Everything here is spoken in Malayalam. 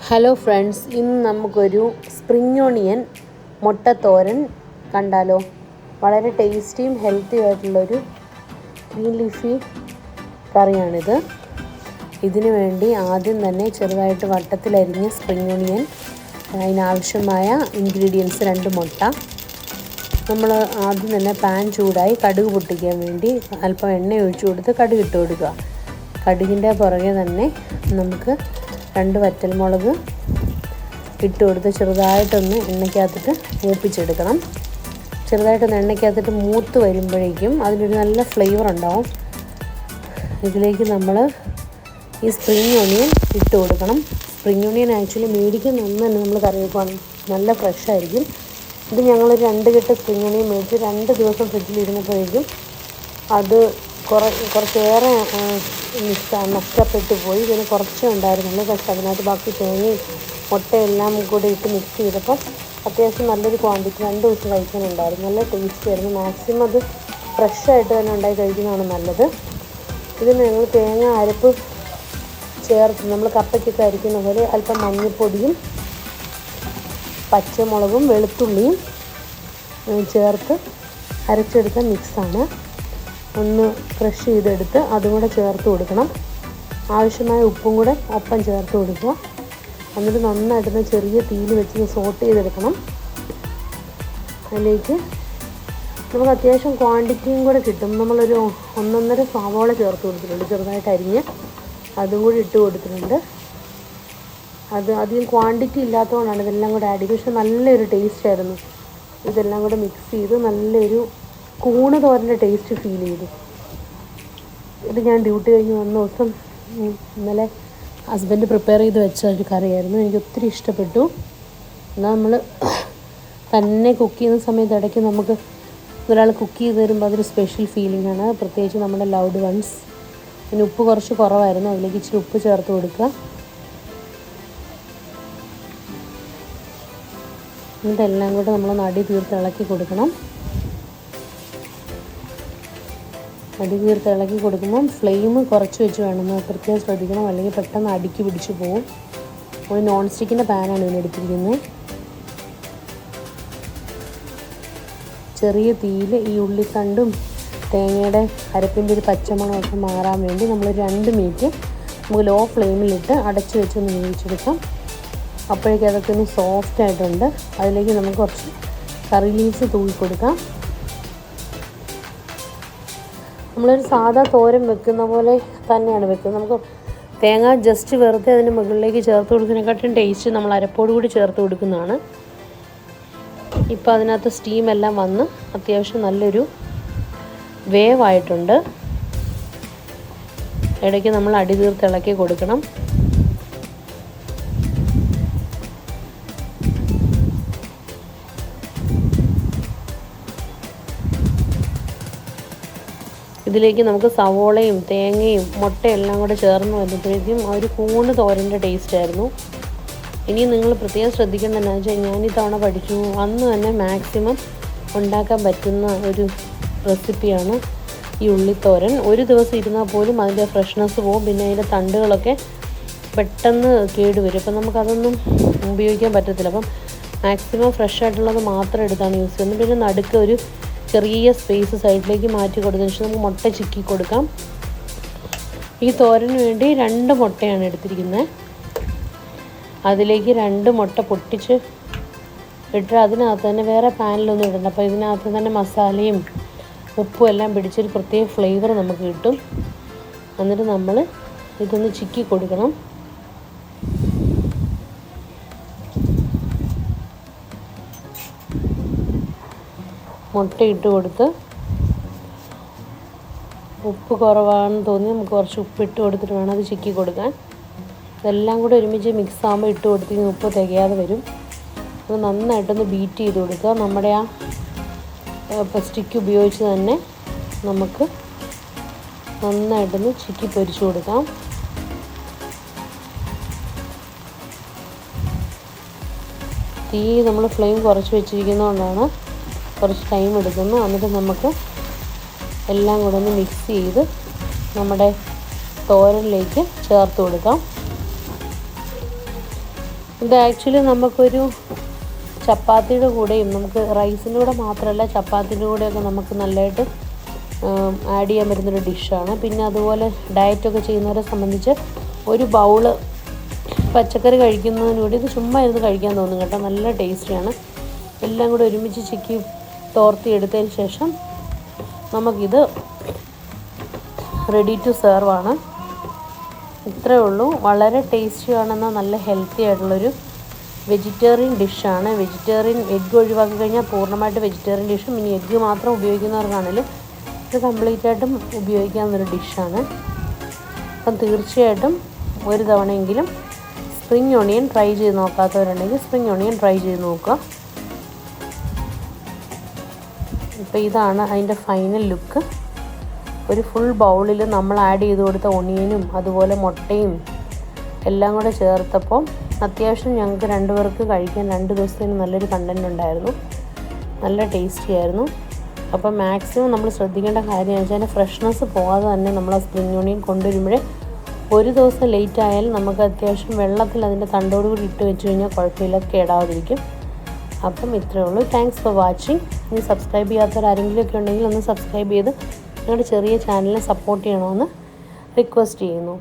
ഹലോ ഫ്രണ്ട്സ്, ഇന്ന് നമുക്കൊരു സ്പ്രിംഗ് ഓണിയൻ മുട്ടത്തോരൻ കണ്ടാലോ. വളരെ ടേസ്റ്റിയും ഹെൽത്തിയും ആയിട്ടുള്ളൊരു ഗ്രീൻ ലീഫി കറിയാണിത്. ഇതിനു വേണ്ടി ആദ്യം തന്നെ ചെറുതായിട്ട് വട്ടത്തിലരിഞ്ഞ സ്പ്രിംഗ് ഓണിയൻ, അതിനാവശ്യമായ ഇൻഗ്രീഡിയൻസ് 2 മുട്ട. നമ്മൾ ആദ്യം തന്നെ പാൻ ചൂടായി കടുക് പൊട്ടിക്കാൻ വേണ്ടി അല്പം എണ്ണ ഒഴിച്ചു കൊടുത്ത് കടുക് ഇട്ട് കൊടുക്കുക. കടുകിൻ്റെ പുറകെ തന്നെ നമുക്ക് 2 വറ്റൽമുളക് ഇട്ട് കൊടുത്ത് ചെറുതായിട്ടൊന്ന് എണ്ണയ്ക്കകത്തിട്ട് മൂപ്പിച്ചെടുക്കണം. ചെറുതായിട്ടൊന്ന് എണ്ണയ്ക്കകത്തിട്ട് മൂത്ത് വരുമ്പോഴേക്കും അതിനൊരു നല്ല ഫ്ലേവർ ഉണ്ടാവും. ഇതിലേക്ക് നമ്മൾ ഈ സ്പ്രിംഗ് ഓണിയൻ ഇട്ട് കൊടുക്കണം. സ്പ്രിംഗ് ഓണിയൻ ആക്ച്വലി മേടിക്കുന്ന ഒന്ന് തന്നെ നമ്മൾ കറി വെക്കുകയാണ്, നല്ല ഫ്രഷ് ആയിരിക്കും. ഇത് ഞങ്ങളൊരു 2 കെട്ട് സ്പ്രിംഗ് ഓണിയൻ മേടിച്ച് 2 ദിവസം ഫ്രിഡ്ജിലിരുന്നപ്പോഴേക്കും അത് കുറച്ചേറെ നഷ്ടപ്പെട്ടു പോയി. ഇതിന് കുറച്ചേ ഉണ്ടായിരുന്നുള്ളൂ. പക്ഷെ അതിനകത്ത് ബാക്കി തേങ്ങയും മുട്ടയെല്ലാം കൂടി ഇട്ട് മിക്സ് ചെയ്തപ്പോൾ അത്യാവശ്യം നല്ലൊരു ക്വാണ്ടിറ്റി 2 ദിവസം കഴിക്കാനുണ്ടായിരുന്നു. നല്ല ടേസ്റ്റ് ആയിരുന്നു. മാക്സിമം അത് ഫ്രഷായിട്ട് തന്നെ ഉണ്ടായി കഴിക്കുന്നതാണ് നല്ലത്. ഇതിന് ഞങ്ങൾ തേങ്ങ അരപ്പ് ചേർത്ത് നമ്മൾ കപ്പയ്ക്കൊക്കെ അരിക്കുന്ന പോലെ അല്പം മഞ്ഞൾപ്പൊടിയും പച്ചമുളകും വെളുത്തുള്ളിയും ചേർത്ത് അരച്ചെടുത്ത മിക്സാണ്. ഒന്ന് ക്രഷ് ചെയ്തെടുത്ത് അതും കൂടെ ചേർത്ത് കൊടുക്കണം. ആവശ്യമായ ഉപ്പും കൂടെ ഒപ്പം ചേർത്ത് കൊടുക്കുക. എന്നിട്ട് നന്നായിട്ടൊന്ന് ചെറിയ തീയിൽ വെച്ച് സോട്ട് ചെയ്തെടുക്കണം. അതിലേക്ക് നമുക്ക് അത്യാവശ്യം ക്വാണ്ടിറ്റിയും കൂടെ കിട്ടും. നമ്മളൊരു 1.5 സവാള ചേർത്ത് കൊടുത്തിട്ടുണ്ട്, ചെറുതായിട്ട് അരിഞ്ഞ് അതും കൂടി ഇട്ട് കൊടുത്തിട്ടുണ്ട്. അത് അധികം ക്വാണ്ടിറ്റി ഇല്ലാത്തതുകൊണ്ടാണ് ഇതെല്ലാം കൂടെ ആഡ് ചെയ്ത്. പക്ഷെ നല്ലൊരു ടേസ്റ്റ് ആയിരുന്നു. ഇതെല്ലാം കൂടെ മിക്സ് ചെയ്ത് നല്ലൊരു കൂണ് തോരൻ്റെ ടേസ്റ്റ് ഫീൽ ചെയ്തു. ഇത് ഞാൻ ഡ്യൂട്ടി കഴിഞ്ഞ് വന്ന ദിവസം ഇന്നലെ ഹസ്ബൻഡ് പ്രിപ്പയർ ചെയ്ത് വെച്ച ഒരു കറിയായിരുന്നു. എനിക്ക് ഒത്തിരി ഇഷ്ടപ്പെട്ടു. എന്നാൽ നമ്മൾ തന്നെ കുക്ക് ചെയ്യുന്ന സമയത്ത് ഇടയ്ക്ക് നമുക്ക് ഒരാൾ കുക്ക് ചെയ്ത് തരുമ്പോൾ അതൊരു സ്പെഷ്യൽ ഫീലിംഗ് ആണ്, പ്രത്യേകിച്ച് നമ്മുടെ ലവ്ഡ് വൺസ്. പിന്നെ ഉപ്പ് കുറച്ച് കുറവായിരുന്നു, അതിലേക്ക് ഇച്ചിരി ഉപ്പ് ചേർത്ത് കൊടുക്കുക. ഇതെല്ലാം കൂടെ നമ്മൾ നടി തീർത്ത് ഇളക്കി കൊടുക്കണം. നടി തീർത്ത് ഇളക്കി കൊടുക്കുമ്പം ഫ്ലെയിം കുറച്ച് വെച്ച് വേണം, പ്രത്യേകം ശ്രദ്ധിക്കണം, അല്ലെങ്കിൽ പെട്ടെന്ന് അടിക്ക് പിടിച്ച് പോകും. ഒരു നോൺ സ്റ്റിക്കിൻ്റെ പാനാണ് ഇതിനെടുത്തിരിക്കുന്നത്. ചെറിയ തീയിൽ ഈ ഉള്ളിത്തണ്ടും തേങ്ങയുടെ അരപ്പിൻ്റെ ഒരു പച്ചമണമൊക്കെ മാറാൻ വേണ്ടി നമ്മൾ 2 മിനിറ്റ് നമുക്ക് ലോ ഫ്ലെയിമിലിട്ട് അടച്ച് വെച്ചൊന്ന് വേവിച്ചെടുക്കാം. അപ്പോഴേക്കും അതൊക്കെ ഒന്ന് സോഫ്റ്റ് ആയിട്ടുണ്ട്. അതിലേക്ക് നമുക്ക് കുറച്ച് കറി ലീവ്സ് തൂക്കി കൊടുക്കാം. നമ്മളൊരു സാധാ തോരൻ വെക്കുന്ന പോലെ തന്നെയാണ് വെക്കുന്നത്. നമുക്ക് തേങ്ങ ജസ്റ്റ് വെറുതെ അതിന് മുകളിലേക്ക് ചേർത്ത് കൊടുക്കുന്നതിനെക്കാട്ടും ടേസ്റ്റ് നമ്മൾ അരപ്പോട് കൂടി ചേർത്ത് കൊടുക്കുന്നതാണ്. ഇപ്പോൾ അതിനകത്ത് സ്റ്റീമെല്ലാം വന്ന് അത്യാവശ്യം നല്ലൊരു വേവായിട്ടുണ്ട്. ഇടയ്ക്ക് നമ്മൾ അടി തീർത്ത് ഇളക്കി കൊടുക്കണം. ഇതിലേക്ക് നമുക്ക് സവോളയും തേങ്ങയും മുട്ടയെല്ലാം കൂടെ ചേർന്ന് വരുമ്പോഴേക്കും ആ ഒരു കൂണ് തോരൻ്റെ ടേസ്റ്റ് ആയിരുന്നു. ഇനി നിങ്ങൾ പ്രത്യേകം ശ്രദ്ധിക്കേണ്ടതെന്ന് വെച്ചാൽ ഞാനിത്തവണ പഠിച്ചു അന്ന് തന്നെ മാക്സിമം ഉണ്ടാക്കാൻ പറ്റുന്ന ഒരു റെസിപ്പിയാണ് ഈ ഉള്ളിത്തോരൻ. ഒരു ദിവസം ഇരുന്നാൽ പോലും അതിൻ്റെ ഫ്രഷ്നെസ് പോകും. പിന്നെ അതിൻ്റെ തണ്ടുകളൊക്കെ പെട്ടെന്ന് കേടുവരും. അപ്പം നമുക്കതൊന്നും ഉപയോഗിക്കാൻ പറ്റത്തില്ല. അപ്പം മാക്സിമം ഫ്രഷ് ആയിട്ടുള്ളത് മാത്രം എടുത്താണ് യൂസ് ചെയ്യുന്നത്. പിന്നെ നടുക്ക് ഒരു ചെറിയ സ്പേസ് സൈഡിലേക്ക് മാറ്റി കൊടുത്തതിന് ശേഷം നമുക്ക് മുട്ട ചിക്കി കൊടുക്കാം. ഈ തോരന് വേണ്ടി 2 മുട്ടയാണ് എടുത്തിരിക്കുന്നത്. അതിലേക്ക് 2 മുട്ട പൊട്ടിച്ച് ഇട്ട് അതിനകത്ത് തന്നെ വേറെ പാനിലൊന്നും ഇടണ്ട. അപ്പോൾ ഇതിനകത്ത് തന്നെ മസാലയും ഉപ്പും എല്ലാം പിടിച്ചൊരു പ്രത്യേക ഫ്ലേവർ നമുക്ക് കിട്ടും. എന്നിട്ട് നമ്മൾ ഇതൊന്ന് ചിക്കി കൊടുക്കണം. മുട്ട ഇട്ട് കൊടുത്ത് ഉപ്പ് കുറവാണെന്ന് തോന്നി നമുക്ക് കുറച്ച് ഉപ്പ് ഇട്ട് കൊടുത്തിട്ട് വേണം അത് ചിക്കി കൊടുക്കാൻ. ഇതെല്ലാം കൂടെ ഒരുമിച്ച് മിക്സ് ആകുമ്പോൾ ഇട്ട് കൊടുത്തിട്ട് ഉപ്പ് തികയാതെ വരും. അത് നന്നായിട്ടൊന്ന് ബീറ്റ് ചെയ്ത് കൊടുക്കുക. നമ്മുടെ ആ സ്റ്റിക്ക് ഉപയോഗിച്ച് തന്നെ നമുക്ക് നന്നായിട്ടൊന്ന് ചിക്കി പൊരിച്ച് കൊടുക്കാം. തീ നമ്മൾ ഫ്ലെയിം കുറച്ച് വെച്ചിരിക്കുന്നതുകൊണ്ടാണ് കുറച്ച് ടൈം എടുക്കുന്നു. എന്നിട്ട് നമുക്ക് എല്ലാം കൂടെ ഒന്ന് മിക്സ് ചെയ്ത് നമ്മുടെ തോരനിലേക്ക് ചേർത്ത് കൊടുക്കാം. ഇത് ആക്ച്വലി നമുക്കൊരു ചപ്പാത്തിയുടെ കൂടെയും നമുക്ക് റൈസിൻ്റെ കൂടെ മാത്രമല്ല ചപ്പാത്തിൻ്റെ കൂടെയൊക്കെ നമുക്ക് നല്ലതായിട്ട് ആഡ് ചെയ്യാൻ പറ്റുന്നൊരു ഡിഷാണ്. പിന്നെ അതുപോലെ ഡയറ്റൊക്കെ ചെയ്യുന്നവരെ സംബന്ധിച്ച് ഒരു ബൗള് പച്ചക്കറി കഴിക്കുന്നതിനൂടെ ഇത് ചുമ്മാ ഇരുന്ന് കഴിക്കാൻ തോന്നും കേട്ടോ. നല്ല ടേസ്റ്റിയാണ്. എല്ലാം കൂടെ ഒരുമിച്ച് ചിക്കി തോർത്തി എടുത്തതിന് ശേഷം നമുക്കിത് റെഡി ടു സെർവ് ആണ്. ഇത്രയേ ഉള്ളൂ. വളരെ ടേസ്റ്റിയാണെന്ന നല്ല ഹെൽത്തി ആയിട്ടുള്ളൊരു വെജിറ്റേറിയൻ ഡിഷാണ്. വെജിറ്റേറിയൻ എഗ്ഗ് ഒഴിവാക്കി കഴിഞ്ഞാൽ പൂർണ്ണമായിട്ട് വെജിറ്റേറിയൻ ഡിഷും ഇനി എഗ്ഗ് മാത്രം ഉപയോഗിക്കുന്നവർക്കാണെങ്കിലും ഇത് കംപ്ലീറ്റ് ആയിട്ടും ഉപയോഗിക്കാവുന്നൊരു ഡിഷാണ്. അപ്പം തീർച്ചയായിട്ടും ഒരു തവണയെങ്കിലും സ്പ്രിംഗ് ഓണിയൻ ട്രൈ ചെയ്ത് നോക്കാത്തവരുണ്ടെങ്കിൽ സ്പ്രിംഗ് ഓണിയൻ ട്രൈ ചെയ്ത് നോക്കുക. ഇപ്പോൾ ഇതാണ് അതിൻ്റെ ഫൈനൽ ലുക്ക്. ഒരു ഫുൾ ബൗളിൽ നമ്മൾ ആഡ് ചെയ്ത് കൊടുത്ത ഒണിയനും അതുപോലെ മുട്ടയും എല്ലാം കൂടെ ചേർത്തപ്പോൾ അത്യാവശ്യം ഞങ്ങൾക്ക് 2 പേർക്ക് കഴിക്കാൻ 2 ദിവസത്തിന് നല്ലൊരു കണ്ടൻറ് ഉണ്ടായിരുന്നു. നല്ല ടേസ്റ്റി ആയിരുന്നു. അപ്പോൾ മാക്സിമം നമ്മൾ ശ്രദ്ധിക്കേണ്ട കാര്യം എന്ന് വെച്ചാൽ ഫ്രഷ്നെസ് പോകാതെ തന്നെ നമ്മൾ ആ സ്പ്രിംഗ് ഓണിയൻ കൊണ്ടുവരുമ്പോഴേ ഒരു ദിവസം ലേറ്റ് ആയാലും നമുക്ക് അത്യാവശ്യം വെള്ളത്തിൽ അതിൻ്റെ തണ്ടോട് കൂടി ഇട്ട് വെച്ച് കഴിഞ്ഞാൽ കുഴപ്പമില്ല, കേടാവാതിരിക്കും. അപ്പം ഇത്രയേ ഉള്ളൂ. Thanks for watching. ഇനി സബ്സ്ക്രൈബ് ചെയ്യാത്തവരാരെങ്കിലുമൊക്കെ ഉണ്ടെങ്കിൽ ഒന്ന് സബ്സ്ക്രൈബ് ചെയ്ത് ഞങ്ങളുടെ ചെറിയ ചാനലിനെ സപ്പോർട്ട് ചെയ്യണമെന്ന് റിക്വസ്റ്റ് ചെയ്യുന്നു.